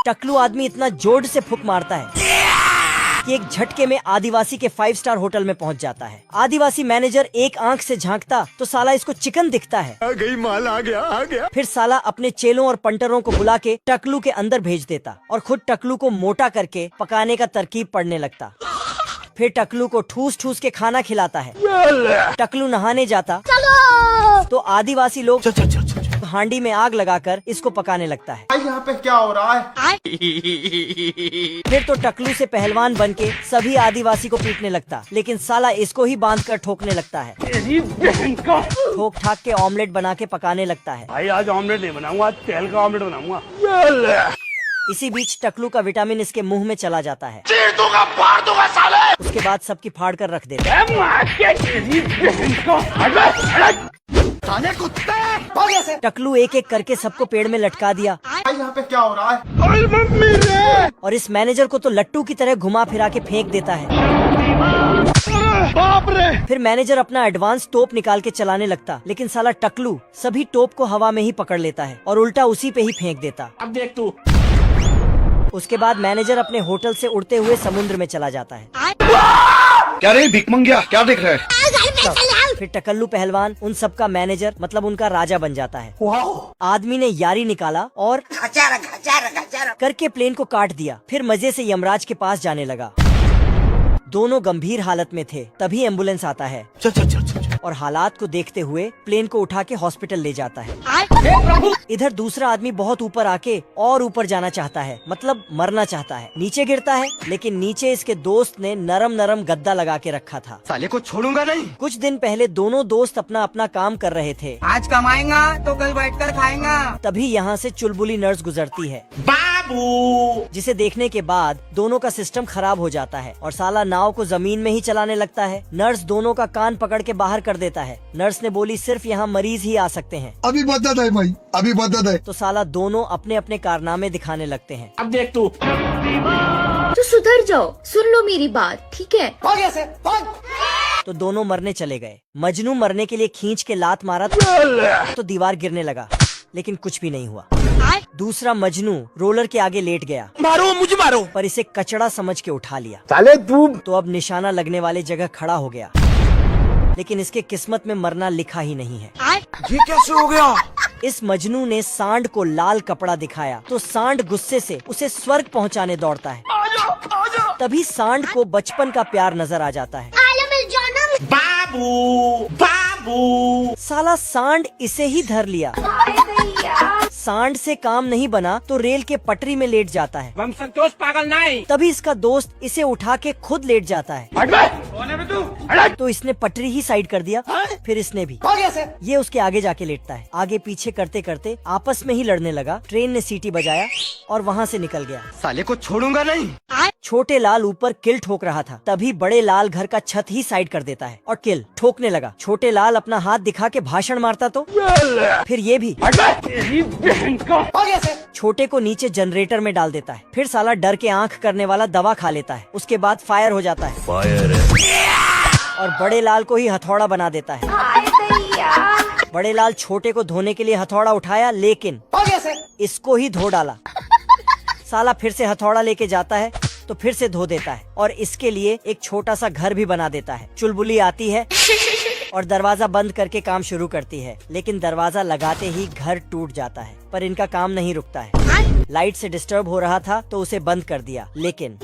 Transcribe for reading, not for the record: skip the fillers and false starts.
टकलू आदमी इतना जोर से फूंक मारता है कि एक झटके में आदिवासी के 5 स्टार होटल में पहुंच जाता है। आदिवासी मैनेजर एक आंख से झांकता तो साला इसको चिकन दिखता है। आ गई माल, आ गया। फिर साला अपने चेलों और पंटरों को बुला के टकलू के अंदर भेज देता और खुद टकलू को मोटा करके पकाने का तरकीब पड़ने लगता। फिर टकलू को ठूस ठूस के खाना खिलाता है। टकलू नहाने जाता तो आदिवासी लोग हांडी में आग लगाकर इसको पकाने लगता है। यहाँ पे क्या हो रहा है? फिर तो टकलू से पहलवान बन के सभी आदिवासी को पीटने लगता, लेकिन साला इसको ही बांध कर ठोकने लगता है। ठोक ठाक के ऑमलेट बना के पकाने लगता है। भाई आज ऑमलेट नहीं बनाऊंगा, तेल का ऑमलेट बनाऊंगा। इसी बीच टकलू का विटामिन इसके मुंह में चला जाता है। चीर दूंगा, फाड़ दूंगा साले। उसके बाद सबकी फाड़ कर रख देता है। साले कुत्ते! टकलू एक एक करके सबको पेड़ में लटका दिया। यहाँ पे क्या हो रहा है? और इस मैनेजर को तो लट्टू की तरह घुमा फिरा के फेंक देता है। बाप रे! फिर मैनेजर अपना एडवांस टोप निकाल के चलाने लगता, लेकिन साला टकलू सभी टोप को हवा में ही पकड़ लेता है और उल्टा उसी पे ही फेंक देता। अब देख तू। उसके बाद मैनेजर अपने होटल से उड़ते हुए समुद्र में चला जाता है। क्या रे भिख मंगिया, क्या देख रहे हैं? फिर टकल्लू पहलवान उन सब का मैनेजर मतलब उनका राजा बन जाता है। आदमी ने यारी निकाला और करके प्लेन को काट दिया। फिर मजे से यमराज के पास जाने लगा। दोनों गंभीर हालत में थे, तभी एम्बुलेंस आता है। और हालात को देखते हुए प्लेन को उठा के हॉस्पिटल ले जाता है। इधर दूसरा आदमी बहुत ऊपर आके और ऊपर जाना चाहता है, मतलब मरना चाहता है। नीचे गिरता है, लेकिन नीचे इसके दोस्त ने नरम नरम गद्दा लगा के रखा था। साले को छोड़ूंगा नहीं। कुछ दिन पहले दोनों दोस्त अपना अपना काम कर रहे थे। आज कमाएगा तो कल बैठकर खाएगा। तभी यहाँ से चुलबुली नर्स गुजरती है, बाबू! जिसे देखने के बाद दोनों का सिस्टम खराब हो जाता है और साला नाव को जमीन में ही चलाने लगता है। नर्स दोनों का कान पकड़ के बाहर कर देता है। नर्स ने बोली सिर्फ यहाँ मरीज ही आ सकते हैं। अभी बदत है भाई, अभी बदत है। तो साला दोनों अपने अपने कारनामे दिखाने लगते हैं। अब देख तू। तो सुधर जाओ, सुन लो मेरी बात, ठीक है? तो दोनों मरने चले गए। मजनू मरने के लिए खींच के लात मारा तो दीवार गिरने लगा, लेकिन कुछ भी नहीं हुआ। दूसरा मजनू रोलर के आगे लेट गया, मारो मुझे, मारो। पर इसे कचड़ा समझ के उठा लिया। साले तू! तो अब निशाना लगने वाले जगह खड़ा हो गया, लेकिन इसके किस्मत में मरना लिखा ही नहीं है। ये कैसे हो गया? इस मजनू ने सांड को लाल कपड़ा दिखाया तो सांड गुस्से से उसे स्वर्ग पहुंचाने दौड़ता है। तभी सांड को बचपन का प्यार नजर आ जाता है। बाबू! बाबू! साला सांड इसे ही धर लिया। सांड से काम नहीं बना तो रेल के पटरी में लेट जाता है। हम संतोष पागल नहीं। तभी इसका दोस्त इसे उठा के खुद लेट जाता है। तो इसने पटरी ही साइड कर दिया, फिर इसने भी। ये उसके आगे जाके लेटता है। आगे पीछे करते करते आपस में ही लड़ने लगा। ट्रेन ने सीटी बजाया और वहाँ से निकल गया। साले को छोड़ूंगा नहीं। छोटे लाल ऊपर किल ठोक रहा था, तभी बड़े लाल घर का छत ही साइड कर देता है और किल ठोकने लगा। छोटे लाल अपना हाथ दिखा के भाषण मारता तो फिर ये भी छोटे को नीचे जनरेटर में डाल देता है। फिर साला डर के आंख करने वाला दवा खा लेता है। उसके बाद फायर हो जाता है। और बड़े लाल को ही हथौड़ा बना देता है। बड़े लाल छोटे को धोने के लिए हथौड़ा उठाया, लेकिन इसको ही धो डाला। साला फिर से हथौड़ा लेके जाता है तो फिर से धो देता है और इसके लिए एक छोटा सा घर भी बना देता है। चुलबुली आती है और दरवाजा बंद करके काम शुरू करती है, लेकिन दरवाजा लगाते ही घर टूट जाता है। पर इनका काम नहीं रुकता है। लाइट से डिस्टर्ब हो रहा था तो उसे बंद कर दिया, लेकिन